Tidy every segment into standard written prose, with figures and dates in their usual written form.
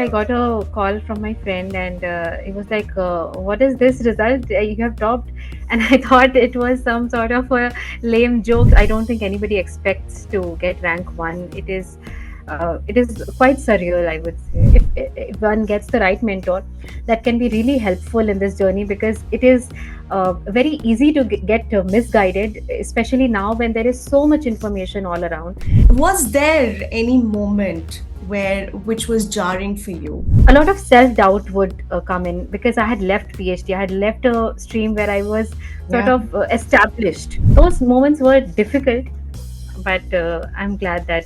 I got a call from my friend, and it was like, "What is this result? You have topped." And I thought it was some sort of a lame joke. I don't think anybody expects to get rank one. It is quite surreal, I would say. If one gets the right mentor, that can be really helpful in this journey, because it is very easy to get misguided, especially now when there is so much information all around. Was there any moment which was jarring for you? A lot of self doubt would come in, because I had left PhD. I had left a stream where I was sort Yeah. of established. Those moments were difficult, but I'm glad that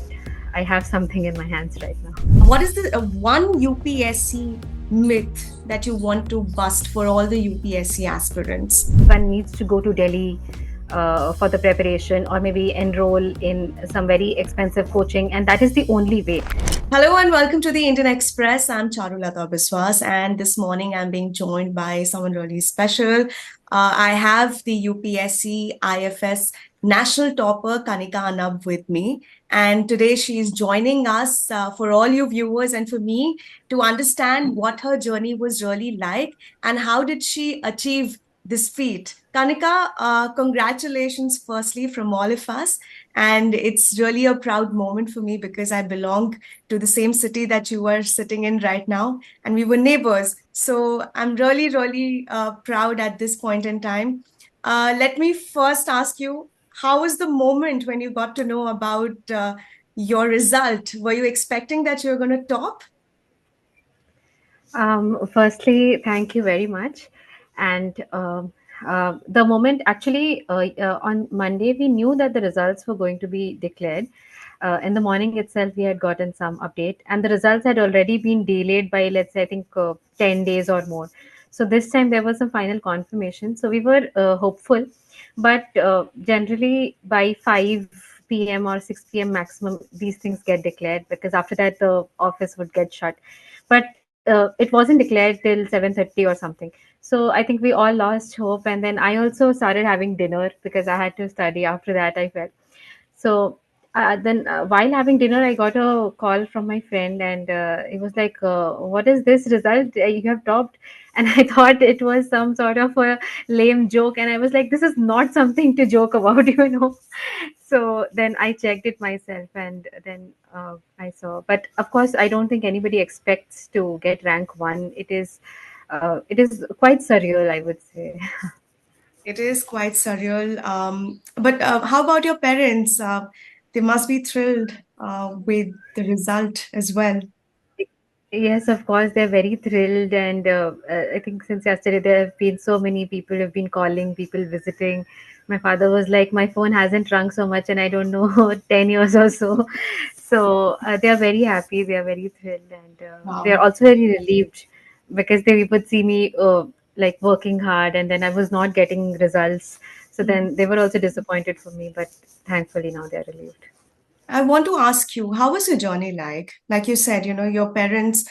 I have something in my hands right now. What is the one UPSC myth that you want to bust for all the UPSC aspirants? One needs to go to Delhi for the preparation, or maybe enroll in some very expensive coaching, and that is the only way. Hello and welcome to the Indian Express. I'm Charulata Biswas, and this morning I'm being joined by someone really special. I have the UPSC IFS national topper Kanika Anabh with me, and today she is joining us for all you viewers and for me to understand what her journey was really like and how did she achieve this feat. Kanika, congratulations firstly from all of us. And it's really a proud moment for me because I belong to the same city that you are sitting in right now, and we were neighbors. So I'm really, really proud at this point in time. Let me first ask you, how was the moment when you got to know about your result? Were you expecting that you were going to top? Firstly, thank you very much. And the moment, actually, on Monday, we knew that the results were going to be declared. In the morning itself, we had gotten some update, and the results had already been delayed by, let's say, I think 10 days or more. So this time there was a final confirmation. So we were hopeful, but generally by 5 p.m. or 6 p.m. maximum, these things get declared, because after that the office would get shut. But it wasn't declared till 7:30 or something. So I think we all lost hope, and then I also started having dinner because I had to study after that, I felt. So then while having dinner, I got a call from my friend, and it was like, "What is this result? You have topped." And I thought it was some sort of a lame joke, and I was like, "This is not something to joke about," So then I checked it myself, and then I saw. But of course, I don't think anybody expects to get rank one. It is quite surreal, I would say. It is quite surreal. But how about your parents? They must be thrilled with the result as well. Yes, of course, they're very thrilled, and I think since yesterday there have been so many people who have been calling, people visiting. My father was like, "My phone hasn't rung so much, and I don't know, 10 years or so." So they are very happy, they are very thrilled, and they are Wow. also very relieved, because they would see me like working hard, and then I was not getting results. So then they were also disappointed for me, but thankfully now they are relieved. I want to ask you, how was your journey like? Like you said, your parents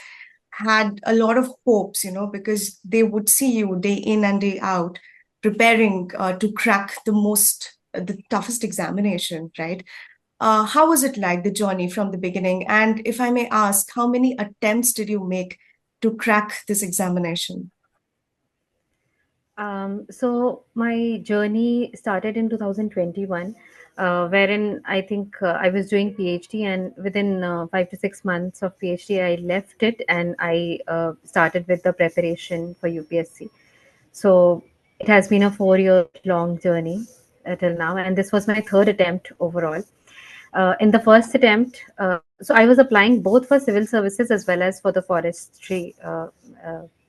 had a lot of hopes, because they would see you day in and day out preparing to crack the toughest examination, right? How was it like, the journey from the beginning? And if I may ask, how many attempts did you make to crack this examination? So my journey started in 2021, wherein I think I was doing PhD, and within 5 to 6 months of PhD, I left it, and I started with the preparation for UPSC. So it has been a 4 year long journey till now, and this was my third attempt overall. In the first attempt, so I was applying both for civil services as well as for the forestry uh,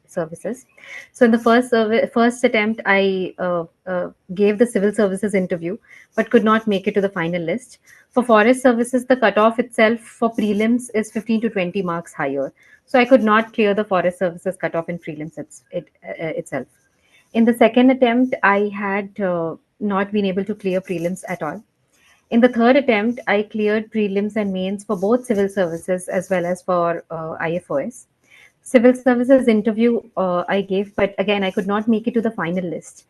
services. So in the first attempt, I gave the civil services interview, but could not make it to the final list. For forest services, the cutoff itself for prelims is 15 to 20 marks higher. So I could not clear the forest services cutoff in prelims itself. In the second attempt, I had not been able to clear prelims at all. In the third attempt, I cleared prelims and mains for both civil services as well as for IFOS. Civil services interview I gave, but again, I could not make it to the final list.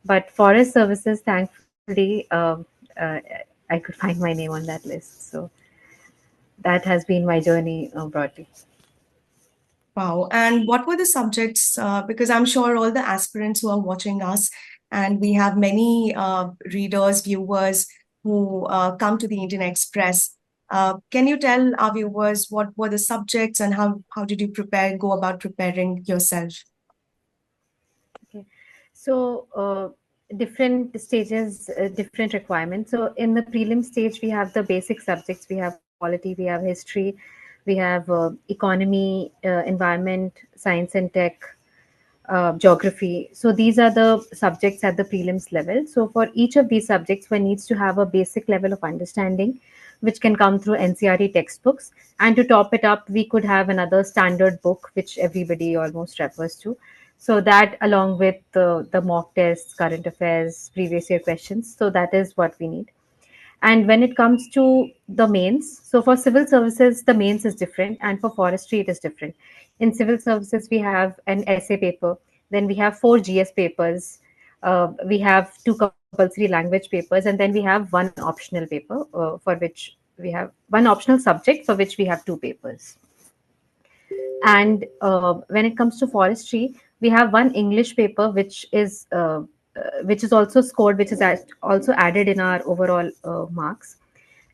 But forest services, thankfully, uh, I could find my name on that list. So that has been my journey broadly. Wow. And what were the subjects? Because I'm sure all the aspirants who are watching us, and we have many readers, viewers who come to the Indian Express. Can you tell our viewers what were the subjects and how did you go about preparing yourself? Okay. So, different stages, different requirements. So, in the prelim stage, we have the basic subjects. We have polity, we have history, we have economy, environment, science and tech, geography. So, these are the subjects at the prelims level. So, for each of these subjects, one needs to have a basic level of understanding, which can come through NCRT textbooks. And to top it up, we could have another standard book, which everybody almost refers to. So that, along with the mock tests, current affairs, previous year questions, so that is what we need. And when it comes to the mains, so for civil services, the mains is different, and for forestry, it is different. In civil services, we have an essay paper, then we have four GS papers, we have two compulsory language papers, and then we have one optional paper for which we have one optional subject for which we have two papers. And when it comes to forestry, we have one English paper which is also scored, which is also added in our overall marks.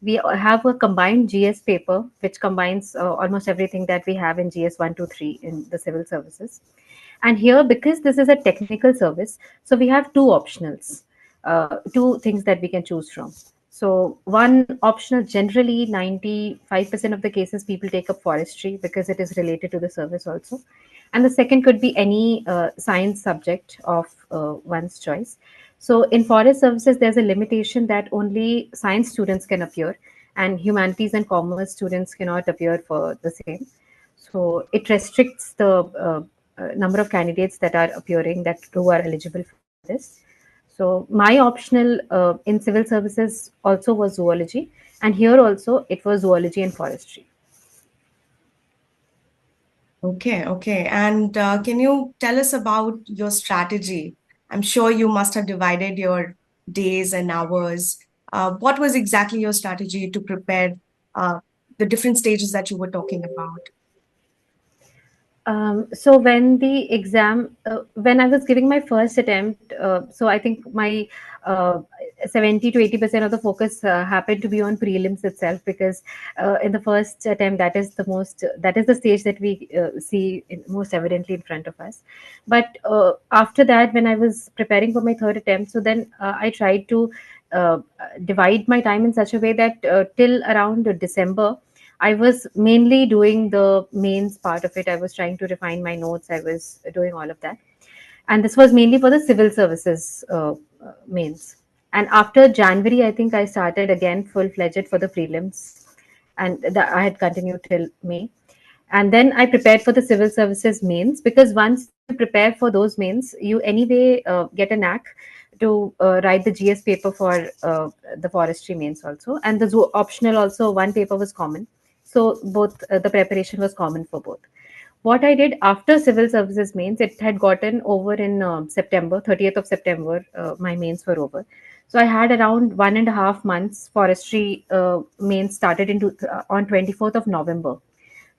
We have a combined GS paper which combines almost everything that we have in GS 1 to 3 in the civil services. And here, because this is a technical service, so we have two optionals, two things that we can choose from. So one optional, generally 95% of the cases people take up forestry because it is related to the service also. And the second could be any science subject of one's choice. So in forest services, there's a limitation that only science students can appear, and humanities and commerce students cannot appear for the same. So it restricts the number of candidates that are appearing, that who are eligible for this. So my optional in civil services also was zoology, and here also it was zoology and forestry. Okay, okay. And can you tell us about your strategy? I'm sure you must have divided your days and hours. What was exactly your strategy to prepare uh, the different stages that you were talking about? So when I was giving my first attempt, so I think my 70 to 80% of the focus happened to be on prelims itself, because in the first attempt, that is the stage that we see most evidently in front of us. But after that, when I was preparing for my third attempt, so then I tried to uh, divide my time in such a way that till around December, I was mainly doing the mains part of it. I was trying to refine my notes. I was doing all of that. And this was mainly for the civil services mains. And after January, I think I started again full fledged for the prelims. And I had continued till May. And then I prepared for the civil services mains, because once you prepare for those mains, you anyway get a knack to write the GS paper for the forestry mains also. And the zoo optional also, one paper was common. So both the preparation was common for both. What I did after civil services mains, it had gotten over in September, 30th of September, my mains were over. So I had around 1.5 months forestry mains started on 24th of November.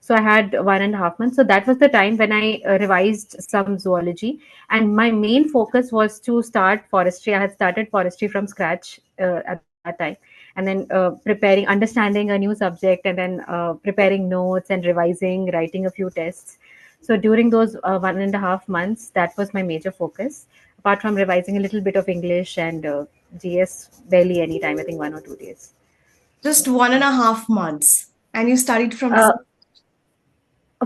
So I had 1.5 months. So that was the time when I revised some zoology, and my main focus was to start forestry. I had started forestry from scratch at that time, and then preparing, understanding a new subject, and then preparing notes and revising, writing a few tests. So during those 1.5 months, that was my major focus. Apart from revising a little bit of English and GS, barely any time. I think 1 or 2 days. Just 1.5 months. And you studied from Uh,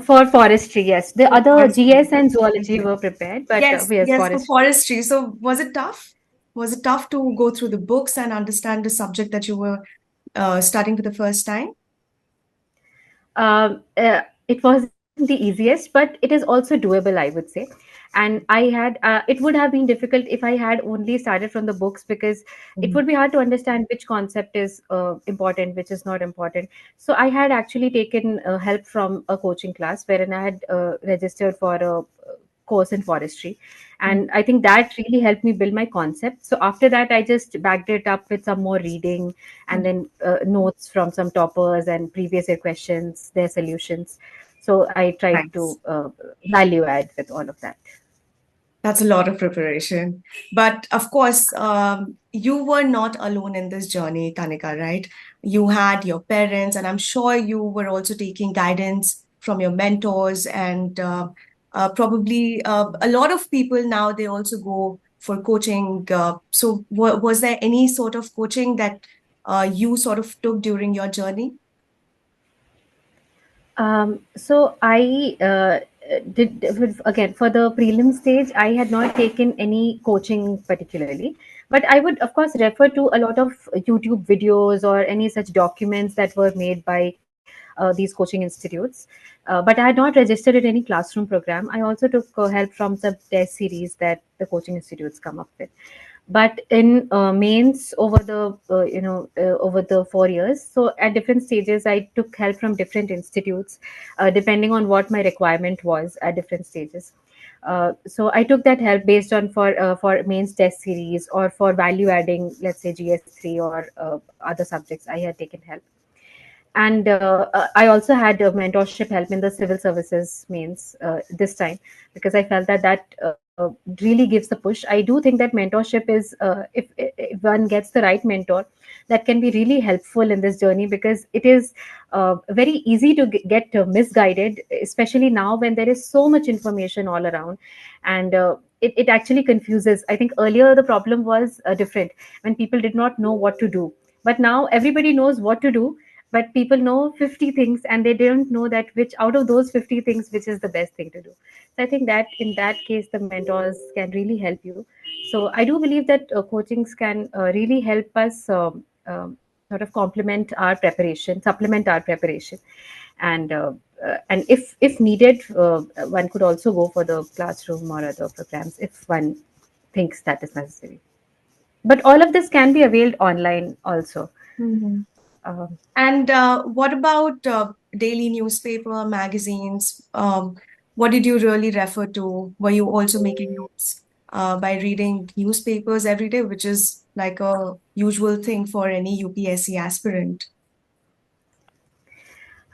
For forestry, yes. The for other forestry. GS and zoology were prepared, but Yes, yes, yes, for forestry. forestry. So was it tough? Was it tough to go through the books and understand the subject that you were studying for the first time? It wasn't the easiest, but it is also doable, I would say. And it would have been difficult if I had only started from the books, because it Mhm. would be hard to understand which concept is important, which is not important. So I had actually taken help from a coaching class wherein I had registered for a course in forestry. And I think that really helped me build my concept. So after that, I just backed it up with some more reading, and then notes from some toppers and previous year questions, their solutions. So I tried to Nice. value add with all of that. That's a lot of preparation. But of course, you were not alone in this journey, Kanika, right? You had your parents, and I'm sure you were also taking guidance from your mentors, and probably a lot of people now they also go for coaching. So, was there any sort of coaching that you sort of took during your journey? So I did again for the prelim stage. I had not taken any coaching particularly, but I would of course refer to a lot of YouTube videos or any such documents that were made by these coaching institutes. But I had not registered in any classroom program. I also took help from some test series that the coaching institutes come up with. But in mains over the over the 4 years, so at different stages I took help from different institutes depending on what my requirement was at different stages. So I took that help based on for mains test series or for value adding, let's say GS3 or other subjects. I had taken help, and I also had mentorship help in the civil services mains this time, because I felt that really gives the push. I do think that mentorship is if one gets the right mentor, that can be really helpful in this journey, because it is very easy to get misguided, especially now when there is so much information all around. And it actually confuses. I think earlier the problem was different, when people did not know what to do, but now everybody knows what to do, but people know 50 things and they don't know that which out of those 50 things which is the best thing to do. So I think that in that case the mentors can really help you. So I do believe that coachings can really help us sort of complement our preparation, supplement our preparation. And if needed, one could also go for the classroom or other programs if one thinks that is necessary. But all of this can be availed online also. Mhm. Um, And what about daily newspaper, magazines? What did you really refer to? Were you also making notes by reading newspapers every day, which is like a usual thing for any UPSC aspirant?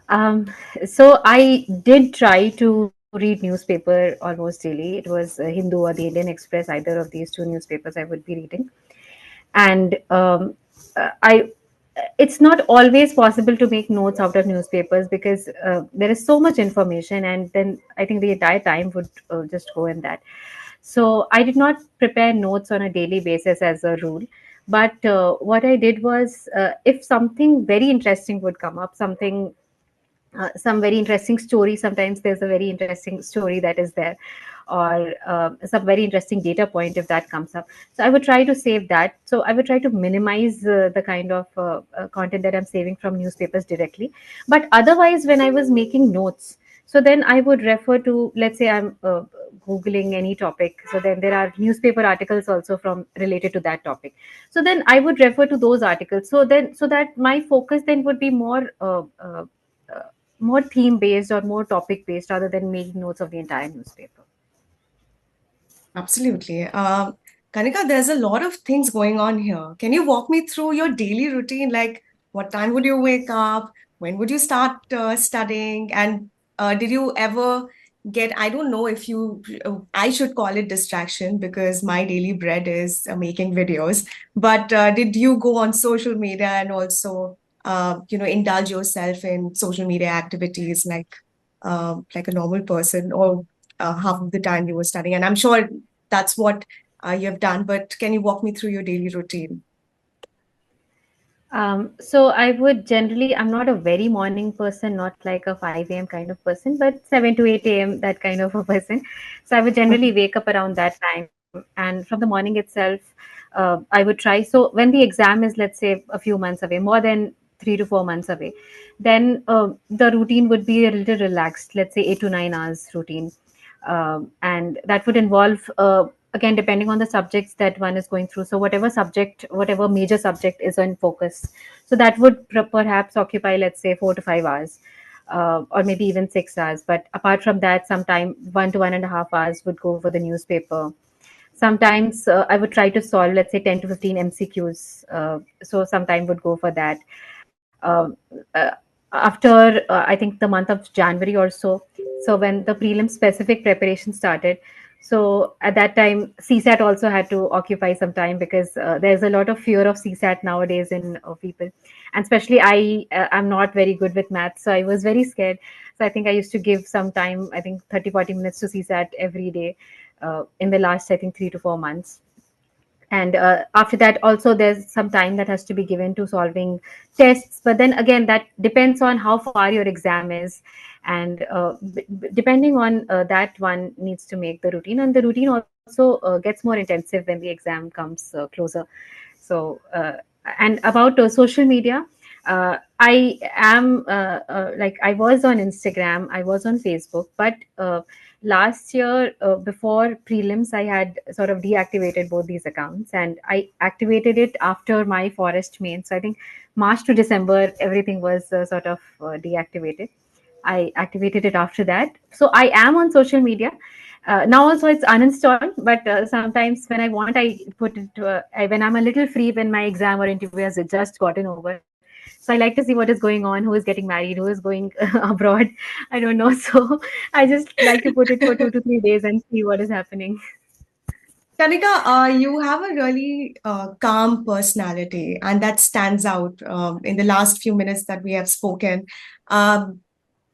Um, so I did try to read newspaper almost daily. It was Hindu or the Indian Express, either of these two newspapers I would be reading. And I it's not always possible to make notes out of newspapers, because there is so much information, and then I think the entire time would just go in that. So I did not prepare notes on a daily basis as a rule. But what I did was, if something very interesting would come up, some very interesting story. Sometimes there's a very interesting story that is there, or some very interesting data point if that comes up. So I would try to save that. So I would try to minimize the kind of content that I'm saving from newspapers directly. But otherwise, when I was making notes, so then I would refer to, let's say I'm googling any topic, so then there are newspaper articles also from related to that topic. So then I would refer to those articles, so that my focus then would be uh, more theme based or more topic based, rather than making notes of the entire newspaper. Absolutely. Kanika, there's a lot of things going on here. Can you walk me through your daily routine? Like, what time would you wake up? When would you start studying? And did you ever get, I don't know if you, I should call it distraction because my daily bread is making videos. But did you go on social media and also, indulge yourself in social media activities like a normal person, or half of the time you were studying? And I'm sure that's what you have done, but can you walk me through your daily routine? So I would generally, I'm not a very morning person, not like a 5 a.m. kind of person, but 7 to 8 a.m., that kind of a person. So I would generally wake up around that time. And from the morning itself, I would try. So when the exam is, let's say, a few months away, more than 3 to 4 months away, then the routine would be a little relaxed, let's say 8 to 9 hours routine. And that would involve, again, depending on the subjects that one is going through. So whatever subject, whatever major subject is on focus, so that would perhaps occupy, let's say, 4 to 5 hours, or maybe even 6 hours. But apart from that, sometime 1 to 1.5 hours would go for the newspaper. Sometimes I would try to solve, let's say, 10 to 15 MCQs. So sometime would go for that. Um, uh, after I think the month of January or so. So when the prelim specific preparation started, so at that time CSAT also had to occupy some time, because there's a lot of fear of CSAT nowadays in people, and especially I'm not very good with maths, so I was very scared. So I think I used to give some time, I think 30-40 minutes to CSAT every day in the last, I think, 3 to 4 months. And after that also there's some time that has to be given to solving tests, but then again that depends on how far your exam is, and depending on that, one needs to make the routine, and the routine also gets more intensive when the exam comes closer. So and about social media, I am like, I was on Instagram, I was on Facebook, but last year before prelims I had sort of deactivated both these accounts, and I activated it after my forest main. So I think March to December everything was sort of deactivated. I activated it after that. So I am on social media. Now also it's uninstalled, but sometimes when I want, I put it when I'm a little free, when my exam or interview has just gotten over. So I like to see what is going on, who is getting married, who is going abroad. I don't know. So I just like to put it for 2 to 3 days and see what is happening. Kanika, you have a really calm personality, and that stands out in the last few minutes that we have spoken. Um,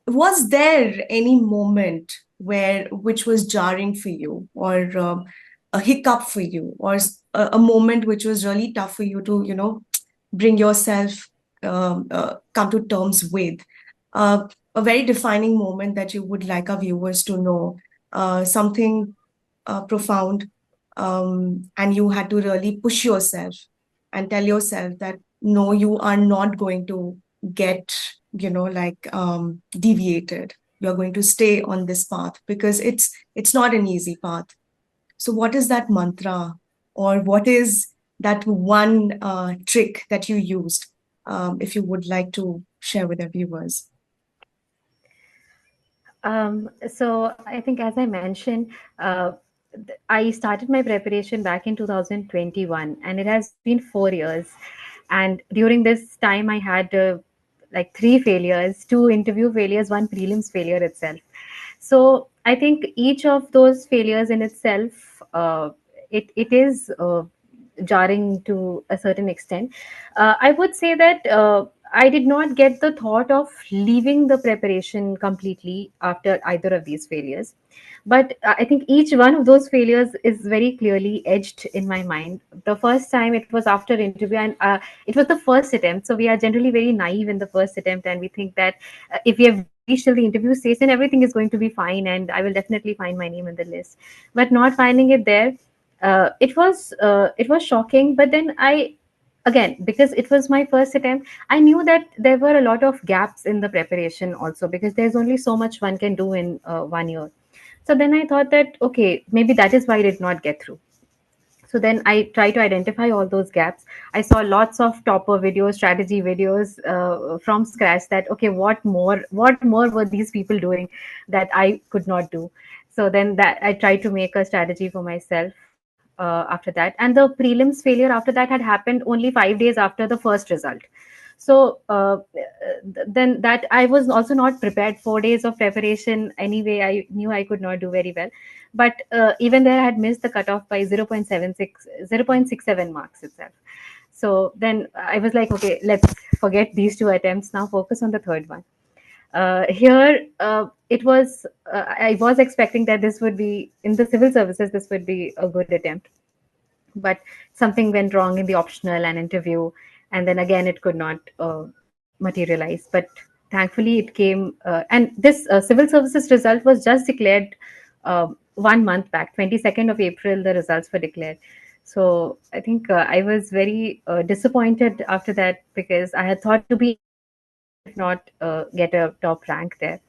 was there any moment where which was jarring for you, or a hiccup for you, or a moment which was really tough for you to, bring yourself come to terms with? Uh, a very defining moment that you would like our viewers to know, something profound, and you had to really push yourself and tell yourself that no, you are not going to get, deviated. You're going to stay on this path because it's not an easy path. So what is that mantra, or what is that one trick that you used, if you would like to share with our viewers? So I think, as I mentioned, I started my preparation back in 2021, and it has been 4 years. And during this time, I had like three failures, two interview failures, one prelims failure itself. So I think each of those failures in itself, it is jarring to a certain extent. I would say that I did not get the thought of leaving the preparation completely after either of these failures. But I think each one of those failures is very clearly edged in my mind. The first time it was after interview, and it was the first attempt. So we are generally very naive in the first attempt, and we think that if we have reached till the interview stage, then everything is going to be fine, and I will definitely find my name in the list. But not finding it there, it was shocking. But then I, again, because it was my first attempt, I knew that there were a lot of gaps in the preparation also, because there's only so much one can do in 1 year. So then I thought that, okay, maybe that is why I did not get through. So then I try to identify all those gaps. I saw lots of topper videos, strategy videos from scratch, that okay, what more were these people doing that I could not do. So then that I tried to make a strategy for myself after that. And the prelims failure after that had happened only 5 days after the first result. So then that I was also not prepared. 4 days of preparation anyway, I knew I could not do very well. But even there I had missed the cutoff by 0.76, 0.67 marks itself. So then I was like, okay, let's forget these two attempts, now focus on the third one. Here it was I was expecting that this would be in the civil services, this would be a good attempt, but something went wrong in the optional and interview, and then again it could not materialize. But thankfully it came, and this civil services result was just declared 1 month back, 22nd of April the results were declared. So I think I was very disappointed after that, because I had thought to be at least second, if not get a top rank there.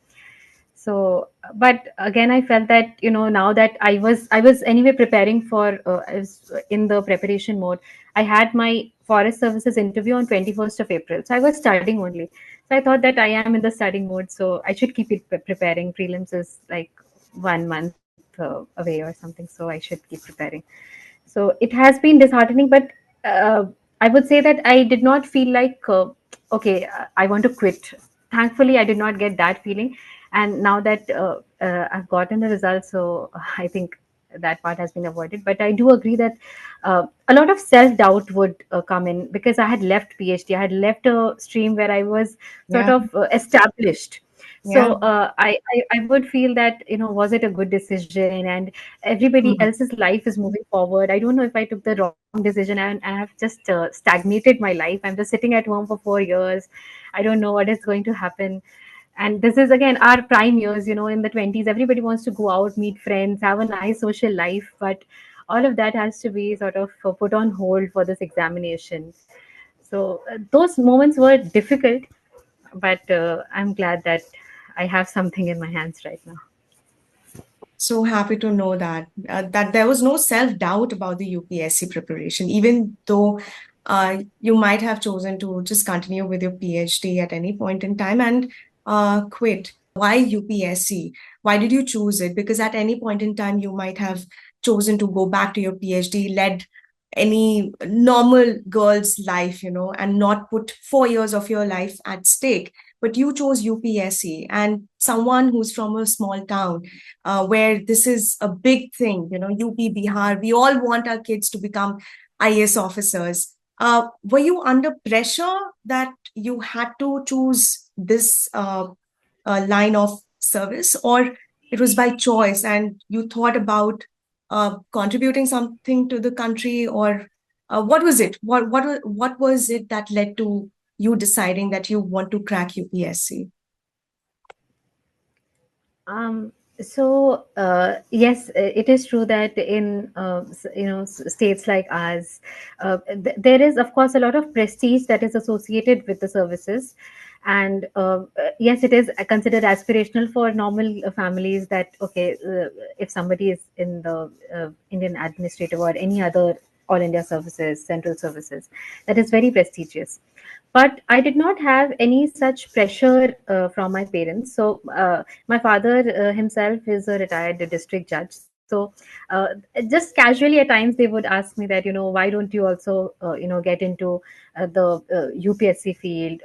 So but again I felt that, now that I was anyway preparing for I was in the preparation mode. I had my forest services interview on 21st of April, so I was studying only. So I thought that I am in the studying mode, so I should keep it preparing. Prelims is like 1 month away or something, so I should keep preparing. So it has been disheartening, but uh, I would say that I did not feel like okay, I want to quit thankfully I did not get that feeling. And now that I've gotten the results, so I think that part has been avoided. But I do agree that a lot of self doubt would come in, because I had left PhD, I had left a stream where I was sort Yeah, of established. yeah. So I would feel that, was it a good decision? And everybody Mhm. else's life is moving forward. I don't know if I took the wrong decision, and I have just stagnated my life. I'm just sitting at home for 4 years. I don't know what is going to happen. And this is again our prime years, in the 20s. Everybody wants to go out, meet friends, have a nice social life. But all of that has to be sort of put on hold for this examination. So those moments were difficult, but I'm glad that I have something in my hands right now. So happy to know that there was no self-doubt about the UPSC preparation, even though you might have chosen to just continue with your PhD at any point in time and quit. Why UPSC? Why did you choose it? Because at any point in time, you might have chosen to go back to your PhD, led any normal girl's life, and not put 4 years of your life at stake. But you chose UPSC, and someone who's from a small town where this is a big thing, UP, Bihar, we all want our kids to become IAS officers. Were you under pressure that you had to choose this line of service, or it was by choice and you thought about contributing something to the country, or what was it? What was it that led to you deciding that you want to crack UPSC? Um, yes, it is true that in states like ours, there is of course a lot of prestige that is associated with the services. And yes, it is considered aspirational for normal families that, okay, if somebody is in the Indian administrative or any other all India services, central services, that is very prestigious. But I did not have any such pressure from my parents. So my father himself is a retired district judge. So uh, just casually at times they would ask me that, why don't you also get into the UPSC field.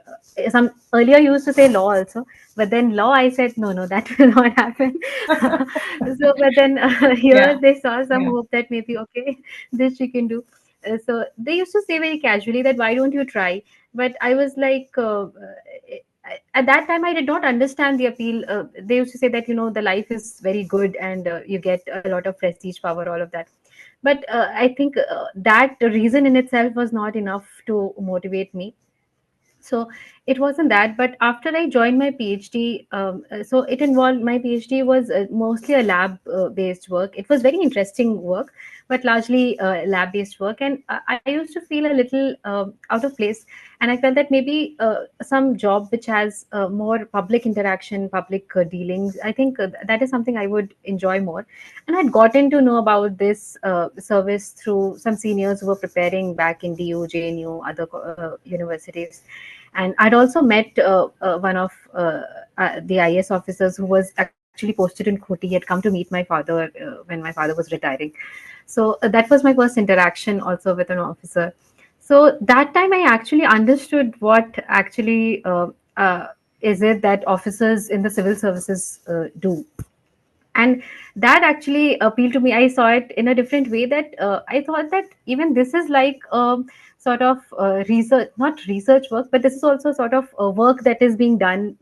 Some earlier used to say law also, but then law, I said no, no, that will not happen. So but then Yeah, here they saw some yeah. hope that maybe, okay, this she can do. So they used to say very casually that why don't you try. But I was like, at that time I did not understand the appeal. They used to say that, the life is very good, and you get a lot of prestige, power, all of that. But I think that reason in itself was not enough to motivate me. So it wasn't that. But after I joined my PhD, so it involved, my PhD was mostly a lab based work. It was very interesting work, but largely lab based work. And I used to feel a little out of place. And I felt that maybe some job which has more public interaction, public dealings, I think that is something I would enjoy more. And I'd gotten to know about this service through some seniors who were preparing back in DU, JNU, other universities. And I'd also met one of the IS officers who was actually posted in Koti. He had come to meet my father when my father was retiring. So that was my first interaction also with an officer. So that time I actually understood what actually is it that officers in the civil services do. And that actually appealed to me. I saw it in a different way, that I thought that even this is like sort of research, not research work, but this is also sort of work that is being done,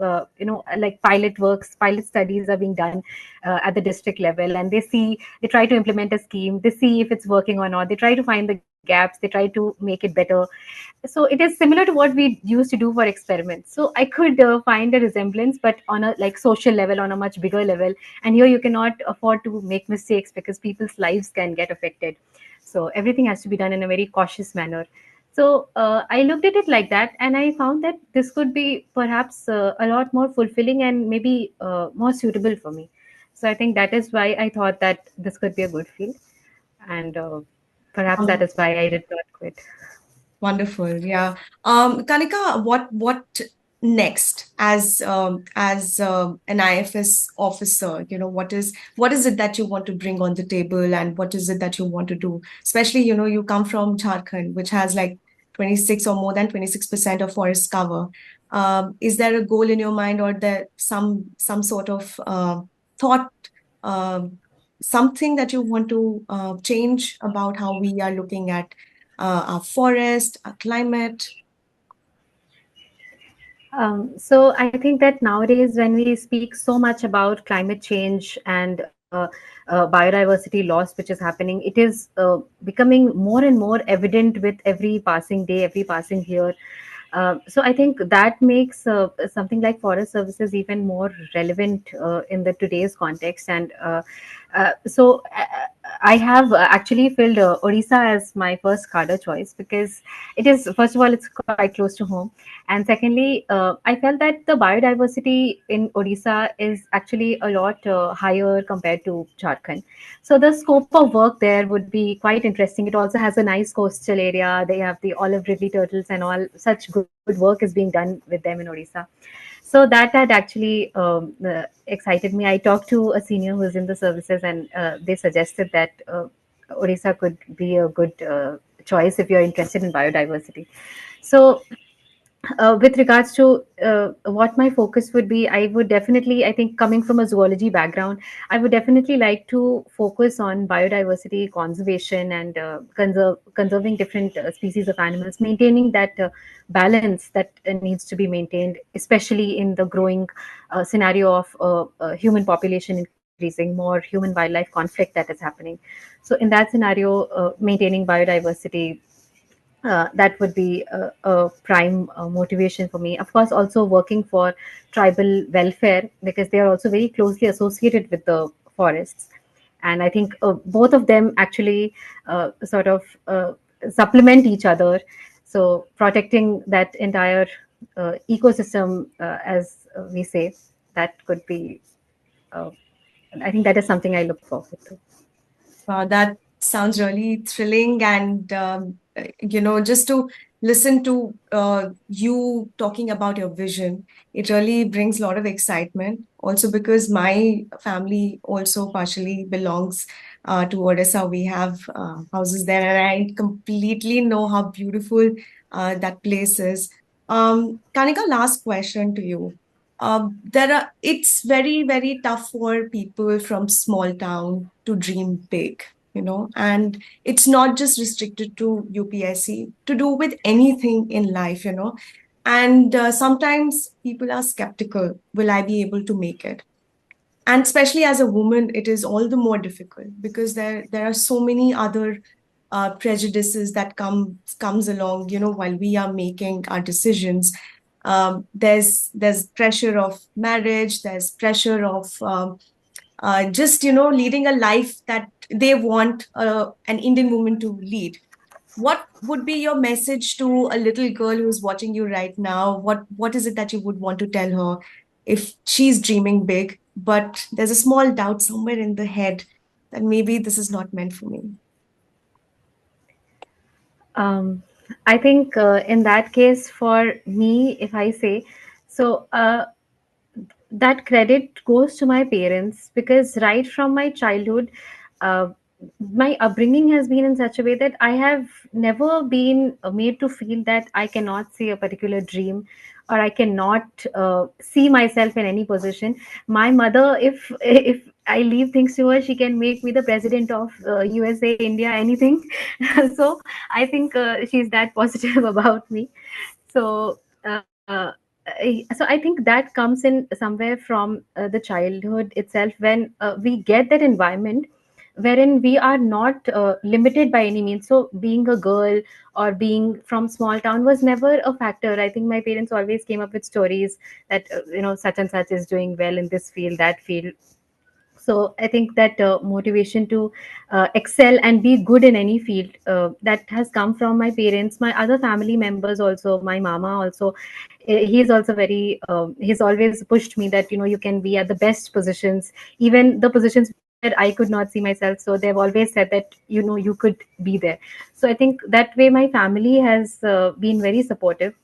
like pilot works, pilot studies are being done at the district level. And they try to implement a scheme, they see if it's working or not, they try to find the gaps, they try to make it better. So it is similar to what we used to do for experiments. So I could find a resemblance, but on a like social level, on a much bigger level. And here you cannot afford to make mistakes, because people's lives can get affected. So everything has to be done in a very cautious manner. So I looked at it like that, and I found that this could be perhaps a lot more fulfilling and maybe more suitable for me. So I think that is why I thought that this could be a good field. And perhaps that is why I did not quit. Wonderful. Yeah. Kanika, what next as an IFS officer? What is it that you want to bring on the table, and what is it that you want to do? Especially, you come from Jharkhand, which has like 26 or more than 26% of forest cover. Is there a goal in your mind, or there some sort of thought, um, something that you want to change about how we are looking at our forest, our climate? So I think that nowadays, when we speak so much about climate change and biodiversity loss, which is happening, it is becoming more and more evident with every passing day, every passing year. So I think that makes something like forest services even more relevant in the today's context. And I have actually filled Odisha as my first cadre choice because it is, first of all, it's quite close to home, and secondly, I felt that the biodiversity in Odisha is actually a lot higher compared to Jharkhand. So the scope of work there would be quite interesting. It also has a nice coastal area. They have the olive ridley turtles and all such good work is being done with them in Odisha. So that had actually excited me. I talked to a senior who is in the services, and they suggested that Odisha could be a good choice if you're interested in biodiversity. So with regards to what my focus would be, I would definitely, I think, coming from a zoology background, I would definitely like to focus on biodiversity conservation and conserving different species of animals, maintaining that balance that needs to be maintained, especially in the growing scenario of human population increasing, more human wildlife conflict that is happening. So in that scenario, maintaining biodiversity, that would be a prime motivation for me. Of course, also working for tribal welfare because they are also very closely associated with the forests. And I think both of them actually sort of supplement each other. So protecting that entire ecosystem, as we say, that could be, uh, I think that is something I look forward to. That sounds really thrilling. And, just to listen to you talking about your vision, it really brings a lot of excitement. Also, because my family also partially belongs to Odisha. We have houses there, and I completely know how beautiful that place is. Kanika, last question to you. It's very, very tough for people from small town to dream big, and it's not just restricted to UPSC, to do with anything in life. And sometimes people are skeptical, will I be able to make it? And especially as a woman, it is all the more difficult because there are so many other prejudices that comes along, while we are making our decisions. There's pressure of marriage, there's pressure of just leading a life that they want an Indian woman to lead. What would be your message to a little girl who's watching you right now? What is it that you would want to tell her if she's dreaming big, but there's a small doubt somewhere in the head that maybe this is not meant for me? Um, I think in that case, for me, if I say so, that credit goes to my parents because right from my childhood, uh, my upbringing has been in such a way that I have never been made to feel that I cannot see a particular dream or I cannot see myself in any position. My mother, if I leave things to her, she can make me the president of USA, India, anything. So I think she's that positive about me. So so I think that comes in somewhere from the childhood itself, when we get that environment wherein we are not limited by any means. So being a girl or being from small town was never a factor. I think my parents always came up with stories that such and such is doing well in this field, that field. So I think that motivation to excel and be good in any field, that has come from my parents, my other family members also, my mama also. He's also very he's always pushed me that you can be at the best positions, even the positions where I could not see myself. So they've always said that you could be there. So I think that way my family has been very supportive.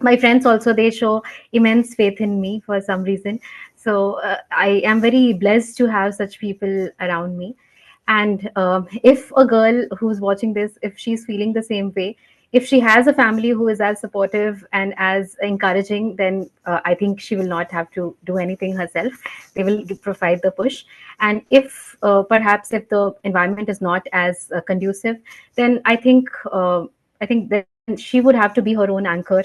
My friends also, they show immense faith in me for some reason. So I am very blessed to have such people around me. And if a girl who's watching this, if she's feeling the same way, if she has a family who is as supportive and as encouraging, then I think she will not have to do anything herself. They will provide the push. And if perhaps if the environment is not as conducive, then I think then she would have to be her own anchor,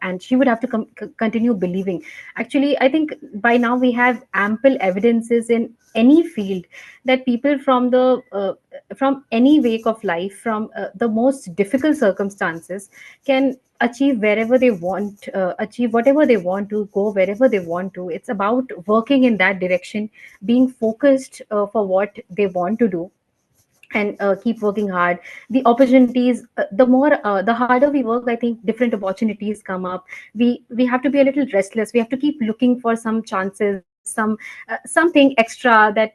and she would have to continue believing. Actually, I think by now we have ample evidences in any field that people from any wake of life, from the most difficult circumstances, can achieve wherever they want, achieve whatever they want to, go wherever they want to. It's about working in that direction, being focused for what they want to do, and keep working hard. The opportunities, the harder we work, I think different opportunities come up. We have to be a little restless. We have to keep looking for some chances, something extra that,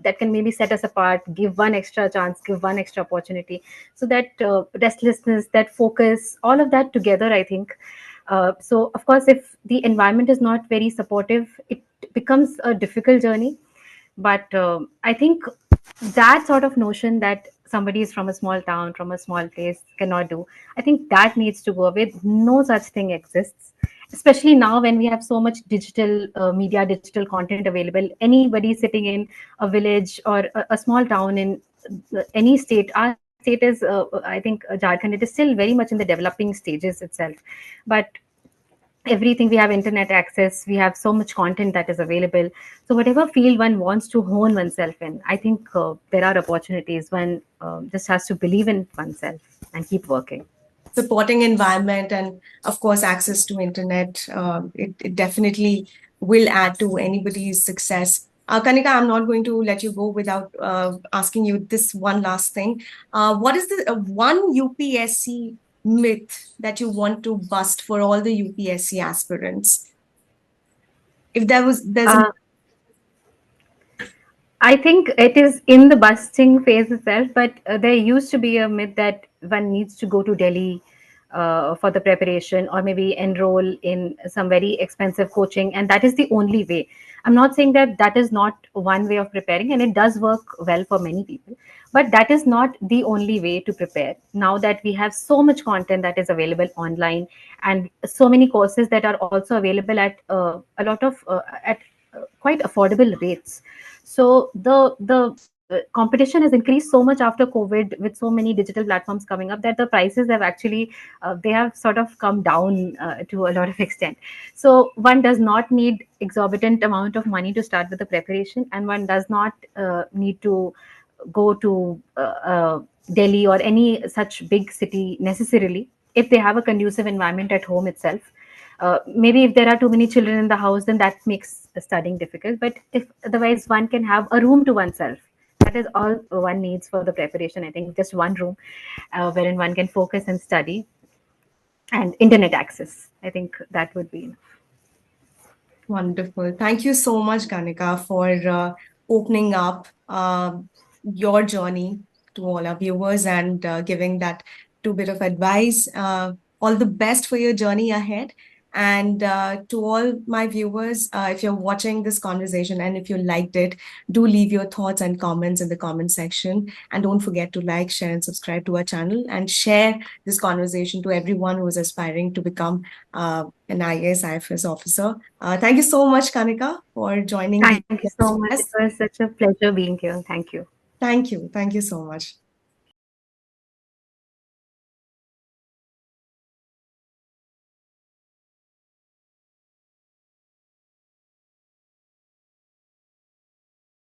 that can maybe set us apart, give one extra chance, give one extra opportunity. So that restlessness, that focus, all of that together, I think. So of course, if the environment is not very supportive, it becomes a difficult journey. But I think that sort of notion that somebody is from a small town, from a small place, cannot do, I think that needs to go away. No such thing exists, especially now when we have so much digital media, digital content available. Anybody sitting in a village or a small town in any state, our state is I think Jharkhand, it is still very much in the developing stages itself. But everything, we have internet access, we have so much content that is available. So whatever field one wants to hone oneself in, I think there are opportunities. One just has to believe in oneself and keep working. Supporting environment and of course access to internet, it definitely will add to anybody's success. Kanika, I'm not going to let you go without asking you this one last thing. What is the one UPSC myth that you want to bust for all the UPSC aspirants? If there's a I think it is in the busting phase itself, but there used to be a myth that one needs to go to Delhi for the preparation, or maybe enroll in some very expensive coaching, and that is the only way. I'm not saying that that is not one way of preparing, and it does work well for many people, but that is not the only way to prepare. Now that we have so much content that is available online, and so many courses that are also available at a lot of at quite affordable rates. So the competition has increased so much after COVID, with so many digital platforms coming up, that the prices have actually they have sort of come down to a lot of extent. So one does not need exorbitant amount of money to start with the preparation, and one does not need to go to Delhi or any such big city necessarily, if they have a conducive environment at home itself. Maybe if there are too many children in the house, then that makes studying difficult. But if otherwise, one can have a room to oneself. That is all one needs for the preparation. I think just one room wherein one can focus and study, and internet access. I think that would be enough. Wonderful. Thank you so much, Kanika, for opening up your journey to all our viewers and giving that two bit of advice. All the best for your journey ahead. And to all my viewers, if you're watching this conversation and if you liked it, do leave your thoughts and comments in the comment section. And don't forget to like, share, and subscribe to our channel, and share this conversation to everyone who is aspiring to become an IAS, IFS officer. Thank you so much, Kanika, for joining the Thank you so much. It UPSC. was such a pleasure being here. Thank you. Thank you. Thank you so much.